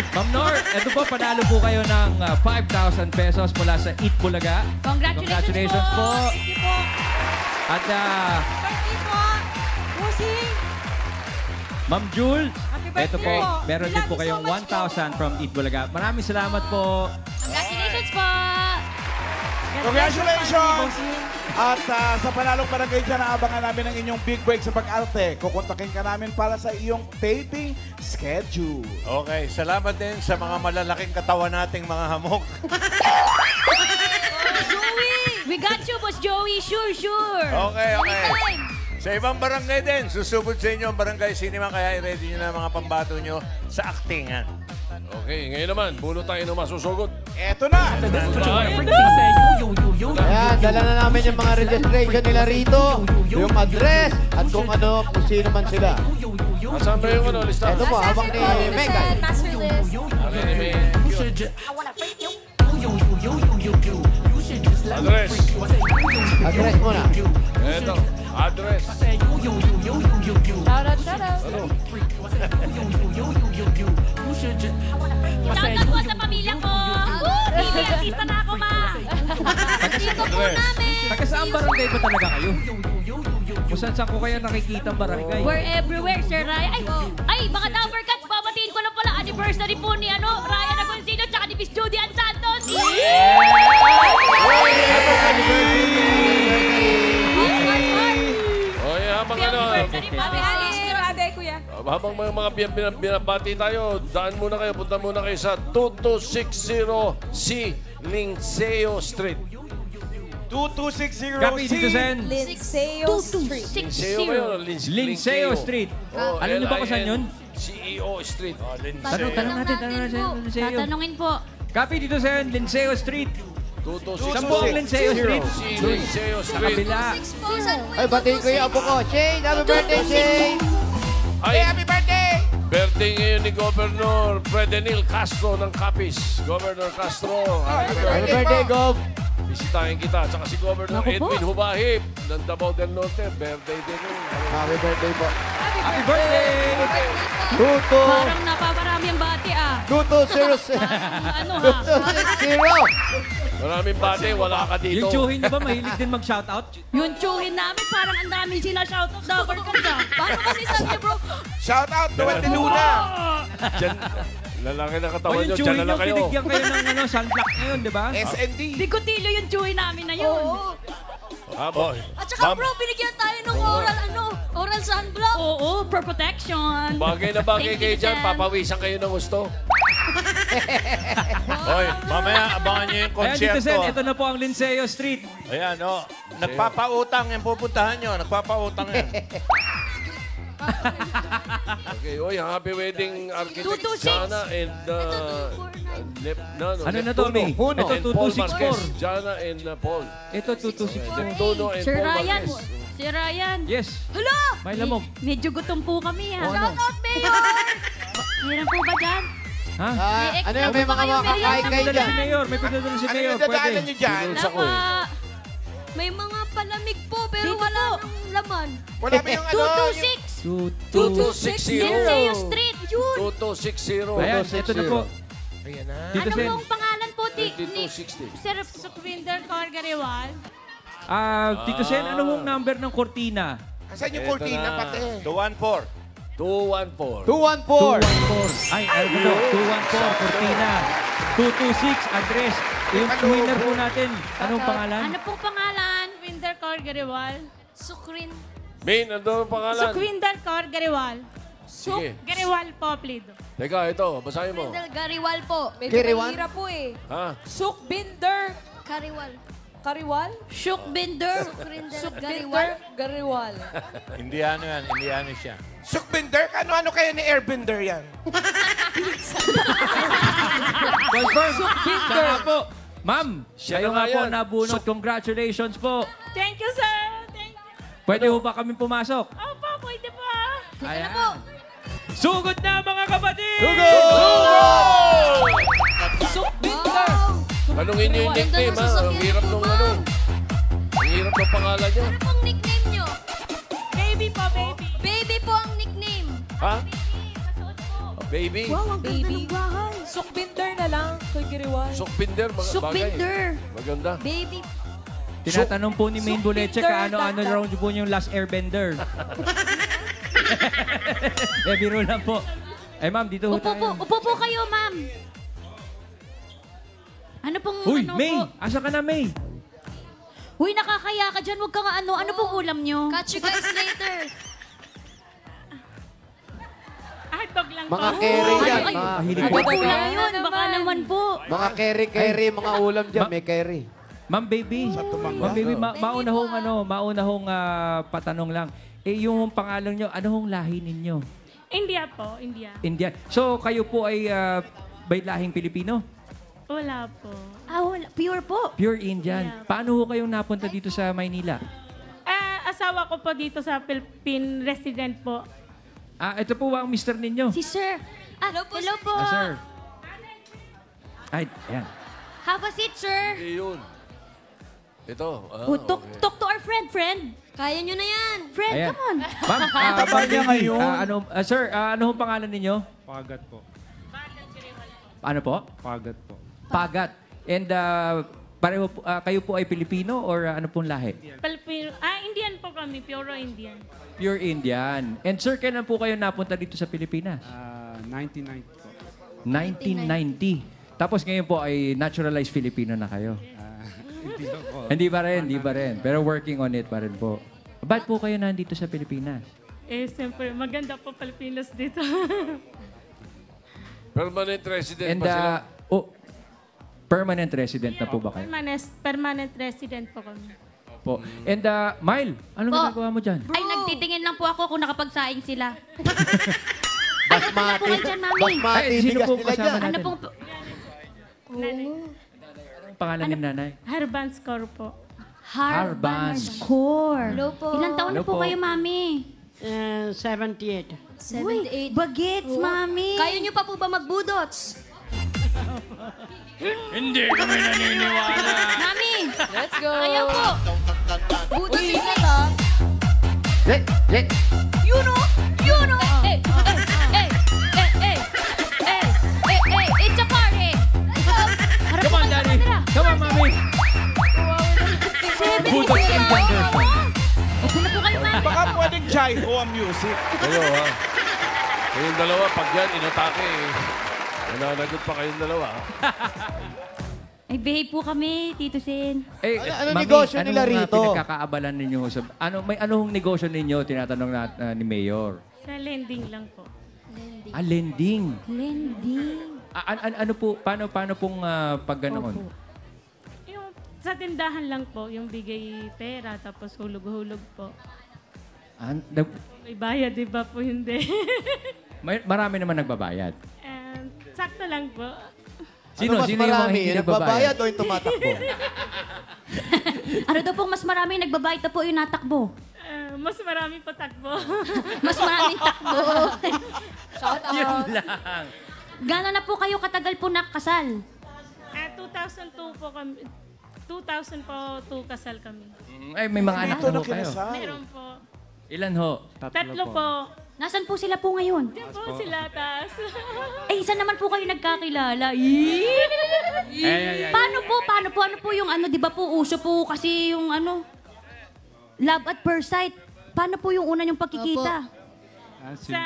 Ma'am Nor, ito po, panalo po kayo ng 5,000 pesos mula sa Eat Bulaga. Congratulations po. Thank you po. At Birthday po. Pusing. Ma'am Jules, birthday ito po, po. meron din po We love kayong you so much 1,000 from Eat Bulaga. Maraming salamat po. Congratulations po. Congratulations! At sa panalong barangay dyan, naabangan namin ang inyong big break sa pag-arte. Kukontakin ka namin para sa iyong taping schedule. Okay, salamat din sa mga malalaking katawan nating mga hamog. We got you, Boss Joey. Sure. Okay. Anytime. Sa ibang barangay din, susubod sa inyo ang barangay cinema, kaya i-ready nyo na ang mga pambato nyo sa aktingan. Okay, ngayon naman, bulo tayo ng masusugod. Eto na! Ayan, dala na namin yung mga registration nila rito. Yung address at kung ano, kung sino man sila. Asan ba yung lista? Ito po, habang ni Megan. Master list. Ano ni May? I wanna freak you. Address. Address muna. Ito. Address. Shout out, shout out. Ano? Shoutout po sa pamilya ko. TV artista na ako, ma. Dito po Address. namin. Taga saan barangay ba talaga kayo? Kung saan ko kaya nakikita ang barangay? We're everywhere, Sir Ryan. Ay, mga Dabber Cats, babatiin ko lang pala. Anniversary po ni Ryan Agoncino tsaka ni Miss Judy Ann Santos. Oy, habang ano, Anniversary po. Ate, kuya. habang mga binabati tayo, daan muna kayo, punta muna kayo sa 2260C Linceo Street. 2260 Copy dito, Sen. Linceo Street. Linceo ba yun? Linceo Street. Oh, Alam niyo ba kung saan yun? CEO Street. Tanong natin, Linceo. Tatanungin po. Copy dito, Sen. Linceo Street. 2260. Saan po ang Linceo Street? Linceo Sa Street. kabila. Ay, batiin ko yung apo ko. Shane, happy birthday, Shane! Ay, happy birthday! Birthday ngayon ni Governor Fredenil Castro ng Capiz. Governor Castro, happy Happy birthday. birthday, Gov! Bisitahin kita. Tsaka si Governor Naku po. Edwin Hubahib ng Davao del Norte. Birthday din yun. Happy birthday po. Happy birthday! Tuto! Parang napaparami ang bati ah. Tuto, 0 Ano ha? Tuto, 0 Maraming bate, wala ka dito. Yung tsuhin niyo ba mahilig din mag-shoutout? Yung tsuhin namin, parang ang daming sinashoutout Dabber Cats ah. Paano kasi sabi niya, bro? Shout out to Wendy Luna. Diyan, lalaki na O katawan yung nyo, dyan tsuhin na niyo, lang kayo. binigyan kayo ng sunblock ngayon, di ba? SND. Bigotilyo yung tsuhin namin na yun. Oo. Habang. At saka bro, binigyan tayo ng oral sunblock. Oo, for protection. Bagay na bagay Thank you, kayo dyan, Sen. papawisan kayo ng gusto. Hoy, mamaya abangan nyo yung Ayan dito, Sen. konsyerto. Ito na po ang Linceo Street. Ayan, oh. Nagpapautang yung pupuntahan nyo. Nagpapautang yan. Okay, oy, happy wedding architect 226. Jana and Ano na to, May? Neptuno. Ito, And Paul 2264. Marquez. Jana and Paul. Ito, 2264. Neptuno and Sir Paul Ryan. Marquez. Sir Ryan. Yes. Hala! May lamog. Medyo gutom po kami ha. ano? Shout out, Mayor! Meron po ba dyan? Ha? Ano yun, may mga makakain kayo May dyan. si Mayor. May pinadala si Ano Mayor. yung dadaanan Pwede. nyo dyan? Sa ko eh. May mga palamig po, pero Dito wala po. nang laman. Wala ba yung ano? 226. 2260. Linceo Street. Yun. 2260. Ayan, ito na po. Ayan na. Dito, Ano Sen. pong pangalan po ni 2260. Sir Sukhvinder Kaur Garewal? Tito Sen, ano hong number ng kortina? Asan yung Ito cortina na. pati? 214. 214. 214. 214. Ay, ano to? 214, kortina. 226, address. Yung winner po natin, anong pangalan? Ano pong pangalan? Sukhvinder Kaur Garewal. Sukrin. Main, ano ang pangalan? Sukhvinder Kaur Garewal. Sige. Garewal po, please. Teka, ito, basahin mo. Binder Gariwal po. Medyo Kiriwan? mahirap po eh. Ha? Sukbinder. Kariwal. Kariwal? Sukhvinder. Sukrinder Sukbinder. Gariwal. Gariwal. Indiano yan, Indiano siya. Sukbinder? Ano-ano kaya ni Airbender yan? Confirm. Saka po. Ma'am, Siya kayo na nga nga po yan. nabunot. Congratulations po. Thank you, sir. Thank you. Pwede ho ba kami pumasok? Opo, pwede po. Ayan. Sugod na mga kapatid! Sukbinder. Tanungin niyo yung nickname, ha? Ang hirap nung ano. Ang hirap ng pangalan niya. Ano pong nickname nyo? Baby po, baby. Baby po ang nickname. Ha? Baby. Wow, ang ganda ng bahay. Sukbinder na lang. Kay Gariwal. Sukbinder, mga bagay. Sukbinder. Maganda. Baby. Tinatanong po ni Main Boleche Sukbinder, kaano-ano tanda. raw po yung last airbender. Biro lang po. Eh ma'am, dito ho tayo. Upo po kayo, ma'am. Ano pong Uy, ano May! po? Asa ka na, May? Uy, nakakaya ka dyan. Huwag ka nga ano. Ano pong ulam nyo? Catch you guys later. Hotdog lang Mga po. carry yan. Ay, Mga, Mahilig Ano po. pong ulam Ano yun? Baka naman? naman po. mga carry, mga ulam dyan. May carry. Ma'am baby. Ma'am baby, mauna hong patanong lang. Eh yung pangalan nyo, ano hong lahi ninyo? India po, India. Indian. So kayo po ay by lahing Pilipino? Wala po. Ah, wala. Pure po. Pure Indian. Yeah. Paano ho kayong napunta dito sa Maynila? As asawa ko po dito sa Philippine resident po. Ito po ba ang mister ninyo? Si Sir. Hello po. Hello po. Sir. Ay, ayan. Have a seat, sir. Hindi yun. Ito. Talk to our friend. Kaya nyo na yan. Friend, Ayan. come on. Ma'am, niya ngayon. Sir, ano hong pangalan ninyo? Pagat po. Ano po? Pagat po. Pagat. And pareho po, kayo po ay Pilipino or ano pong lahi? Indian po kami. Pure Indian. Pure Indian. And sir, kailan po kayo napunta dito sa Pilipinas? 1990 po. 1990. Tapos ngayon po ay naturalized Filipino na kayo. Hindi po. Hindi pa rin. Pero working on it pa rin po. Ba't po kayo nandito sa Pilipinas? Siyempre, maganda po Pilipinas dito. Permanent resident And, pa sila. permanent resident na po ba kayo? Permanent resident po kami. Po. And, Mile, anong ginagawa mo dyan? Ay, nagtitingin lang po ako kung nakapagsaing sila. Basmati. Basmati. Ay, sino Bigas po nila kasama dyan. natin? Nanay. Anong pangalan ni nanay? Harban Score po. Harban Core. Hello po. Ilang taon na Hello po po. kayo, mami? 78. 78. Bagets, mami. Kaya nyo pa po ba magbudots? Hindi kami naniniwala. Mami, Let's go. ayaw po. Budots sila ta. Let. You know. It's a party. Come on, Daddy. Come on, Mami. Budots and conversion. Opo na po kayo, mami. Baka pwedeng jive ang music. Kayo, ha? Kayong dalawa, pag yan, inatake, nananagot pa kayong dalawa. Ay, behave po kami, Tito Sen. Ano negosyo nila rito? Pinagkakaabalan ninyo may anong negosyo ninyo tinatanong ni Mayor? Sa lending lang po. Lending. Lending. Ano po paano pong pag ganoon? Yung sa tindahan lang po, yung bigay pera, tapos hulog-hulog po. May bayad, di ba po hindi? Marami naman nagbabayad. Sakto lang po. Sino mas yung mga marami? hindi Yung nagbabayad o yung tumatakbo? Ano daw pong mas marami nagbabayad na po yung natakbo? Mas marami pa takbo. Mas maraming takbo. Shout out. Yun lang. Gano'n na po kayo katagal po nakasal? 2002 po kami. 2000 po, kasal kami. Ay, may mga anak na ho kayo. Meron po. Ilan ho? Tatlo po. Nasaan po sila po ngayon? Diyan po sila, taas. Eh, saan naman po kayo nagkakilala? Paano po? Ano po yung di ba po uso po kasi yung love at first sight. Paano po yung una yung pagkikita? Sa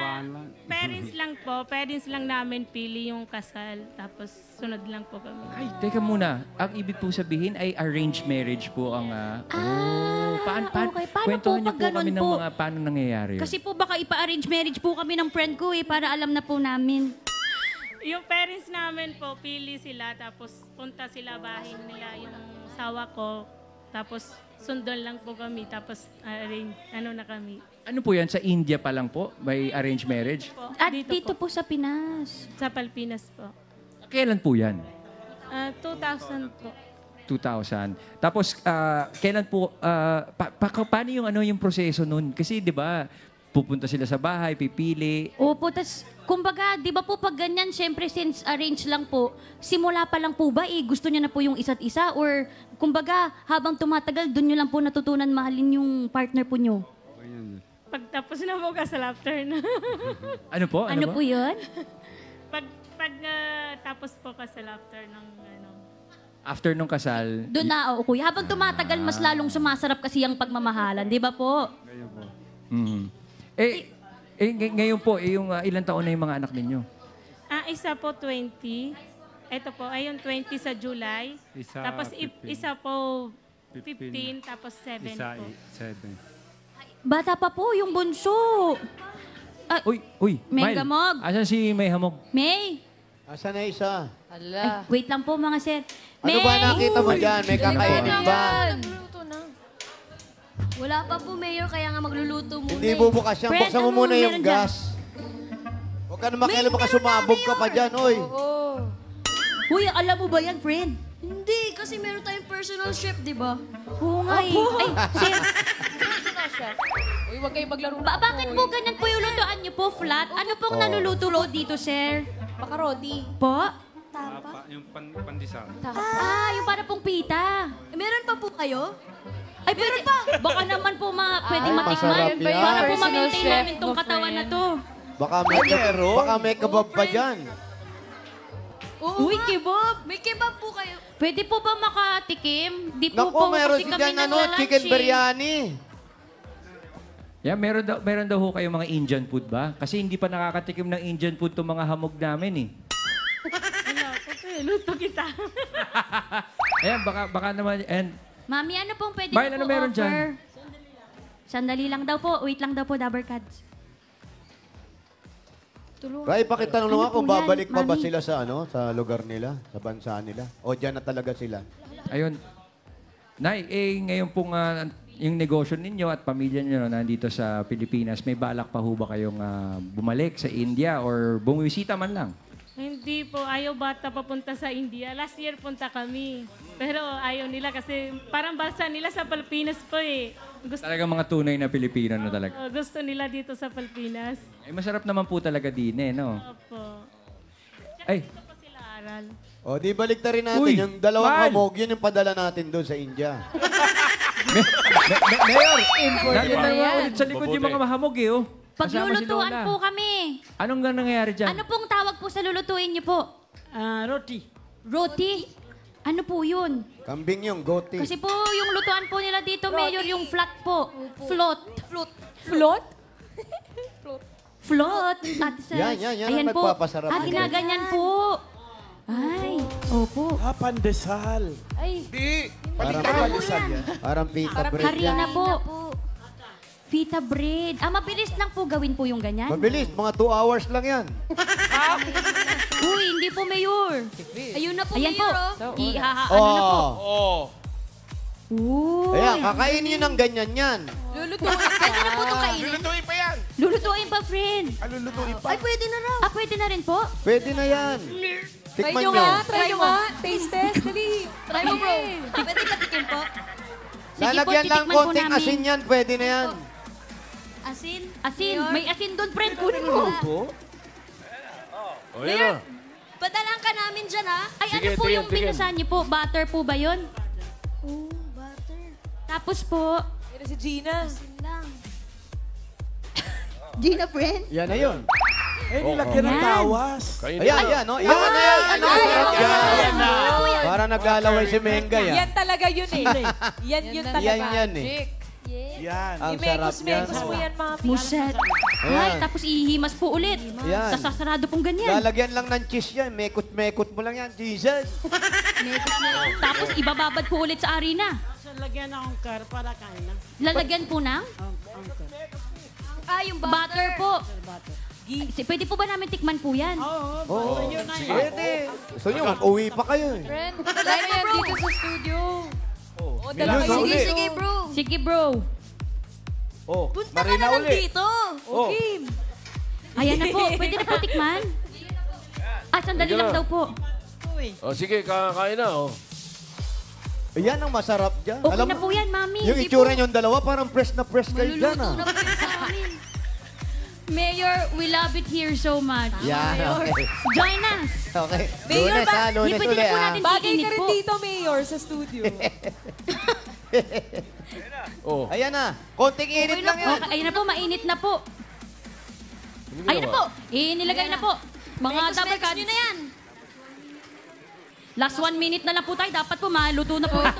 parents lang namin pili yung kasal. Tapos sunod lang po kami. Ay, teka muna. Ang ibig po sabihin ay arranged marriage po ang... Okay. Paano kwentuhan po niyo pag po ganun kami ng po? mga paano nangyayari yun. Kasi po baka ipa-arrange marriage po kami ng friend ko para alam na po namin. Yung parents namin po, pili sila. Tapos punta sila bahay nila yung sawa ko. Tapos sundon lang po kami. Tapos arrange, na kami. Ano po yan? Sa India pa lang po? May arranged marriage? Po, At dito po sa Pinas. Sa Pilipinas po. Kailan po yan? 2000 po. 2000. Tapos, kailan po, paano yung proseso nun? Kasi, di ba, pupunta sila sa bahay, pipili. Opo, tas kumbaga, di ba po pag ganyan, syempre since arrange lang po, simula pa lang po ba, gusto niya na po yung isa't isa? Or kumbaga, habang tumatagal, doon niyo lang po natutunan mahalin yung partner po niyo? Pagtapos na po kasal after na. Ano po? Ano po yun? pag tapos po kasal after ng After nung kasal? Doon na, kuya. Habang tumatagal, mas lalong sumasarap kasi ang pagmamahalan. Di ba po? Ngayon po, yung ilang taon na yung mga anak ninyo? Isa po 20. Ito po, ayun 20 sa July. Tapos isa po 15, tapos 7 po. 7. Bata pa po, yung bunso. Uy, May Mile. gamog. Asan si May Hamog? May. Asan na isa? Ay, wait lang po mga sir. Ano ba nakita mo dyan? May kakainin ba? Nagluluto na. Wala pa po, Mayor, kaya nga magluluto muna. Hindi bubukas yan. Fred, Buksan mo ano muna yung meron dyan? gas. Huwag ka naman kailan baka sumabog ka pa dyan, oy. Oo. Uy, alam mo ba yan, friend? Hindi, kasi meron tayong personal chef, di ba? Oo nga eh. Ay, sir. chef. Uy, huwag kayong maglaro ng Bakit po ganyan po yung lutuan niyo po, flat? Ano pong naluluto po dito, sir? Baka Rodi. Po? Yung pandesal. Yung para pong pita. Meron pa po kayo? Ay, meron pa. Baka naman po pwedeng matikman. masarap yan. Para po Personal ma-maintain chef namin tong mo, katawan na friend. to. Baka may kebab pa dyan. Uy, kebab. May kebab po kayo. Pwede po ba makatikim? Di po Naku, po meron kasi si kami dyan nagla-lunch chicken eh. biryani. Yeah, meron daw ho kayo mga Indian food ba? Kasi hindi pa nakakatikim ng Indian food itong mga hamog namin eh. Wala po, luto kita. Ayan, baka naman, and Mami, ano pong pwede Marl, niyo ano po meron offer? dyan? Sandali lang daw po. Wait lang daw po, Dabber Cats. Ray, pakitanong Ano nga kung po yan, babalik pa ba Mami? sila sa lugar nila, sa bansa nila. O dyan na talaga sila. ayun. Nay, ngayon pong yung negosyo ninyo at pamilya niyo nandito sa Pilipinas, may balak pa ho ba kayong bumalik sa India or bumisita man lang? Hindi po, ayaw bata papunta sa India. Last year punta kami. Pero ayaw nila kasi parang bansa nila sa Pilipinas po eh. Talagang mga tunay na Pilipino na talaga. Gusto nila dito sa Pilipinas. Ay, masarap naman po talaga din eh, no? Opo. Ay, Dito po sila aral. O, di balik rin natin. Uy, Yung dalawang Mal! hamog, yun yung padala natin doon sa India. Mayor! Imported Nakita na mo yan. ulit sa likod yung mga mahamog eh, oh. Kasama si Paglulutuan Lola. po kami. Anong nangyayari dyan? Ano pong tawag po sa lulutuin niyo po? Roti. Roti? Ano po yun? Kambing yung goti. Kasi po yung lutuan po nila dito, Mayor, yung flat po. Float. Float? Float? Float. At Yan ang ayan po. nagpapasarap. Ginaganyan po. Ay, opo. Pandesal. Ay, Parang, Pandesal yan. parang pita bread Harina yan. po. Fita bread. Mabilis lang po gawin po yung ganyan. Mabilis, mga 2 hours lang yan. Uy, hindi po, Mayor. Ayun na po, Ayan po. Mayor, oh. Ano na po? Oh. Uy. Ayan, kakainin nyo ng ganyan yan. Lulutuin. Pwede na po itong kainin. Lulutuin pa yan. Lulutuin pa, friend. Alulutuin pa. Ay, pwede na raw. Pwede na rin po? Pwede na yan. try Tikman nyo nyo. nga. Try nyo nga. Taste test. Dali. Try mo, bro. Pwede patikin po. Sige po, Lalagyan lang titikman po konting namin. asin yan, pwede na yan. Asin. Asin. Mayor. May asin doon, friend. Kunin mo. Oh, yun na. Padalang ka namin dyan, ha? Ay, Sige, ano po tingin, yung tingin. binasan niyo po? Butter po ba yun? Oh, butter. Tapos po, Yan si Gina. Asin lang. Gina, friend? Yan na yun. Nilagyan ng Ayan. tawas. Kainin Ayan, mo. yan, no? Yan na yan. Ano? Yan na. Para naglalaway si Menga yan. Yan talaga yun eh. Yan yun talaga. Yan eh. Jake. Yan. Ang sarap yan. Imekos mo yan, mami. muset. Ay, Ayan. tapos ihimas po ulit. Yan. Tapos sasarado pong ganyan. Lalagyan lang ng cheese yan. Mekot-mekot mo lang yan. Jesus. Tapos ibababad po ulit sa arena. Lagyan akong car para kain na. Lalagyan po ng Yung butter po. Pwede po ba namin tikman po yan? Oo. Pwede. Gusto nyo, mag-uwi pa kayo eh. Friend, try mo yan dito sa studio. Oo, dalawa Sige, sige. Sige, bro. Sige, bro. Oh, Punta ka Marina na lang uli. dito. Oh. Kim. Ayan na po. Pwede na po tikman? Sandali Sige lang na. daw po. Oh, sige, kakain na. Oh. Yan ang masarap dyan. Okay Alam na mo, po yan, mami. yung Hindi itsura po. niyong dalawa, parang press na press kayo dyan Maluluto ah. na po sa amin. Mayor, we love it here so much. Yan, okay. Join us. Okay. Mayor, Lunes ha, lunes pwede uli na po ha. natin Bagay iinit ka rin po. dito, Mayor, sa studio. Oh. Ayan na. Konting init lang yan. Okay, ayun na po, mainit na po. Ayun na po. Nilagay na po. Mga Dabber Mekos Cats. nyo na yan. Last 1 minute na lang po tayo. Dapat po maluto na po ito.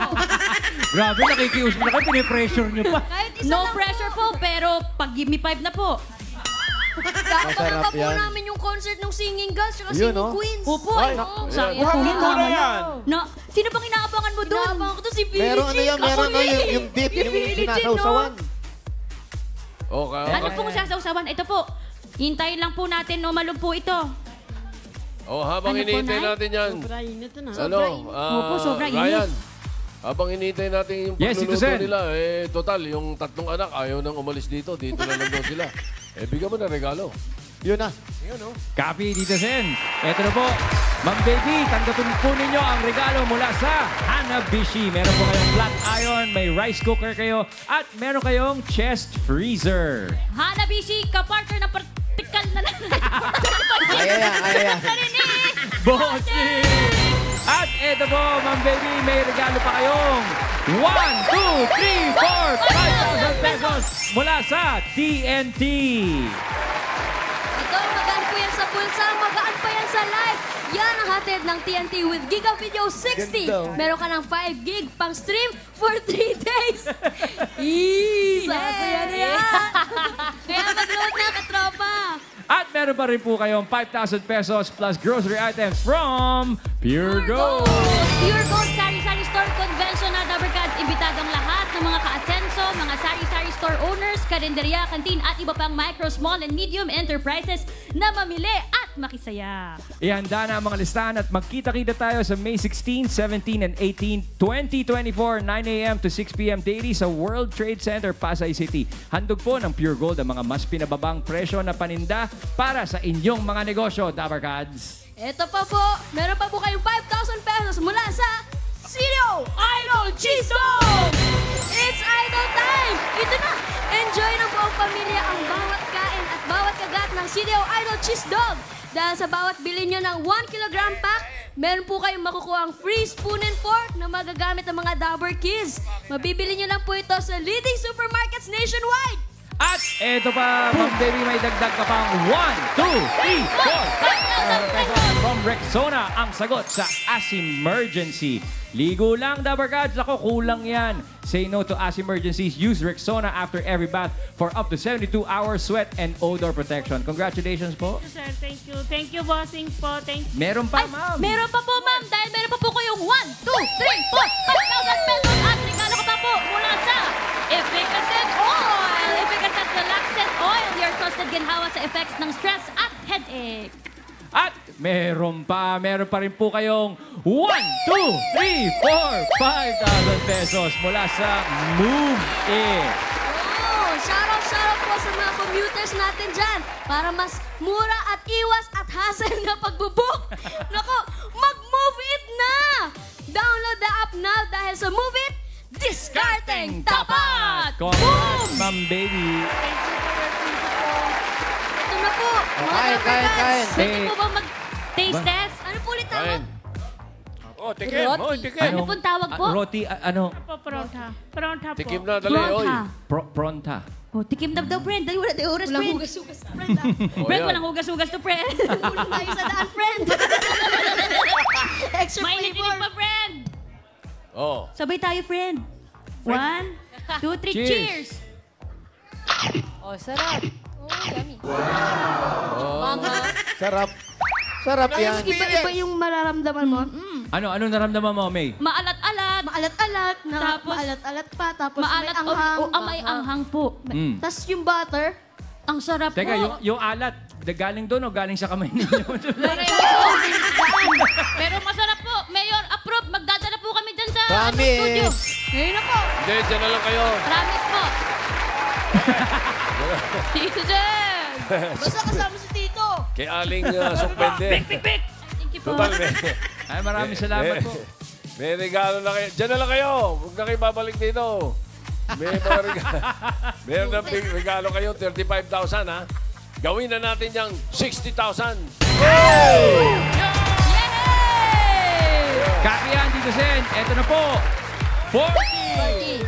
Grabe, nakikius mo na kayo, pinipressure nyo pa. Kahit isa No lang pressure po, pero pag give me 5 na po. Tatawag Masarap po yan. namin yung concert ng Singing Girls at Yun, Singing no? Queens. Opo. Sayang po Buhatin ko na yan. No, sino bang inaabangan mo doon? Inaabangan ko to si Billie Meron ano Jean. yan, meron Ako ano eh. yung dip, yung Billie Jean, sinasawsawan. Okay. Ano pong sasawsawan? Ito po. Hintayin lang po natin no malumpo ito. Oh, habang Ano po, hinihintay Nay? natin yan. Ano? Opo, sobra init. Ryan, habang hinihintay natin yung Yes, pagluluto Tito Sen. nila, total, yung 3 anak ayaw nang umalis dito. Dito na lang daw sila. Bigyan mo na regalo. Yun na. Copy, Tito Sen. Ito na po. Ma'am Baby, tanggapin po ninyo ang regalo mula sa Hanabishi. Meron po kayong flat iron, may rice cooker kayo, at meron kayong chest freezer. Hanabishi, kapartner ng praktikal na Kaya yan. Bossing! At eto po, Ma'am Baby, may regalo pa kayong 1, 2, 3, 4, 5,000 pesos mula sa TNT. Ito, magaan po yan sa bulsa, magaan pa yan sa live. Yan ang hatid ng TNT with Giga Video 60. Meron ka ng 5 gig pang stream for 3 days. Sasaya na yan. Kaya mag-load na, katropa. At meron pa rin po kayong 5,000 pesos plus grocery items from Pure Gold. Pure Gold Sari-Sari Store Convention na Dabarkads. Imbitadong lahat ng mga ka-asenso, mga sari-sari store owners, karinderya, kantin at iba pang micro, small and medium enterprises na mamili at makisaya. Ihanda na ang mga listahan at magkita-kita tayo sa May 16, 17, and 18, 2024, 9 a.m. to 6 p.m. daily sa World Trade Center, Pasay City. Handog po ng Pure Gold ang mga mas pinababang presyo na paninda para sa inyong mga negosyo, Dabarkads. Ito pa po, meron pa po kayong 5,000 pesos mula sa Sirio Idol Cheese Dog! It's Idol time! Ito na! Enjoy ng buong pamilya ang bawat kain at bawat kagat ng Sirio Idol Cheese Dog. Dahil sa bawat bili nyo ng 1 kilogram pack, meron po kayong makukuha ang free spoon and fork na magagamit ng mga Dabber Kids. Mabibili nyo lang po ito sa leading supermarkets nationwide. At eto pa, Ma'am Baby, may dagdag ka pang 1, 2, 3, 4, 5,000 pesos from Rexona ang sagot sa As-Emergency. Ligo lang, Dabarkads. Ako, kulang yan. Say no to As-Emergencies. Use Rexona after every bath for up to 72 hours sweat and odor protection. Congratulations po. Sir, thank you. Thank you, bossing po. Thank you. Meron pa, ma'am. Meron pa po, ma'am. Dahil meron pa po kayong 1, 2, 3, 4, 5,000 pesos at regalo ka pa po mula sa Efficacent Oil. Efficacent Relaxant Oil. Your trusted ginhawa sa effects ng stress at headache. At meron pa rin po kayong 1, 2, 3, 4, 5,000 pesos mula sa Move It. Oh, shoutout po sa mga commuters natin dyan para mas mura at iwas at hassle na pagbubook. Nako, mag-Move It na! Download the app now dahil sa Move It, discarding tapat! Congrats, Ma'am Baby. Ito na po, mga Kain. Dabarkads. Pwede po ba mag-taste test? Ano po ulit tawag? Oh, tikim. Oh, tikim. Ano pong tawag po? Roti, ano? Po, pronta. Pronta po. Tikim na, dali. Oy. Pronta. Oh, tikim na daw, friend. Dali, wala tayo oras, friend. Walang hugas-hugas, friend. Friend, yan. walang hugas-hugas to, friend. Kulang tayo sa daan, friend. Extra Mainit flavor. pa, friend. Oh. Sabay tayo, friend. 1, 2, 3, Cheers. cheers! Oh, sarap. Oh, yummy. Sarap. Sarap yan. Iba-iba yung mararamdaman mo. Ano naramdaman mo, May? Maalat-alat. Maalat-alat. Tapos- Maalat-alat pa. Tapos may Maalat. anghang. May anghang po. Tapos yung butter. Ang sarap Teka, po. yung alat, galing doon o galing sa kamay ninyo? Pero masarap po. Mayor, approve. Magdadala po kami dyan sa Promise. studio. Ngayon na po. Hindi, dyan na lang kayo. Promise po. Tito Jen! Basta kasama si Tito. Kay Aling Sukpende. Thank you po. Total, Ay, maraming salamat po. May regalo na kayo. Diyan na lang kayo. Huwag na kayo babalik dito. May mga regalo. Meron na regalo kayo, 35,000 ha. Gawin na natin yung 60,000. Kakiyan, Tito Sen. Eto na po. 40!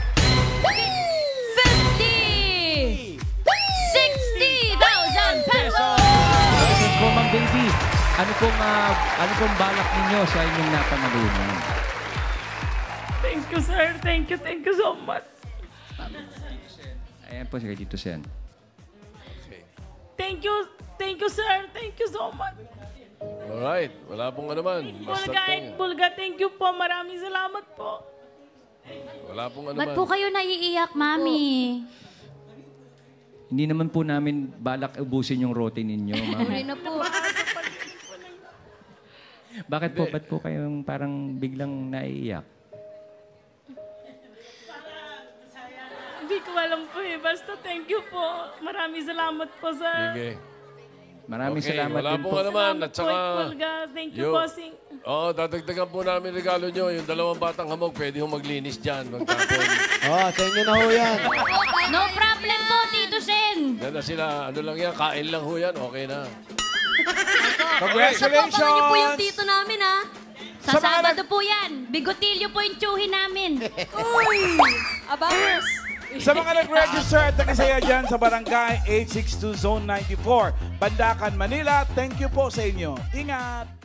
50! 60,000 pesos! Congratulations po, Ma'am Baby. Ano pong balak ninyo sa inyong napanalunan? Thank you, sir. Thank you so much. Ayan po si Tito Sen. Thank you, sir. Thank you so much. Alright. Wala pong ano man. Bulga, thank you po. Maraming salamat po. Wala pong ano Ba't man. po kayo naiiyak, Mami? Hindi naman po namin balak ubusin yung roti ninyo, Ma'am. Huli na po. Bakit po? Ba't po kayong parang biglang naiiyak? Hindi ko alam po eh. Basta thank you po. Maraming salamat po, sir. Sige. Maraming Okay, salamat wala din po po. ka naman. At saka, Thank you, bossing. dadagdagan po namin regalo nyo. Yung 2 batang hamog, pwede hong maglinis dyan. Magtapon. Sa inyo na ho yan. No problem po, Tito Sen. Yan na sila. Ano lang yan, kain lang ho yan. Okay na. Congratulations! Abangan niyo po yung tito namin, ha? Sa Sabado po yan. Bigotilyo po yung tsuhin namin. Uy! Abangers! Sa mga nag-register at nakisaya dyan sa Barangay 862 Zone 94, Bandacan, Manila, thank you po sa inyo. Ingat!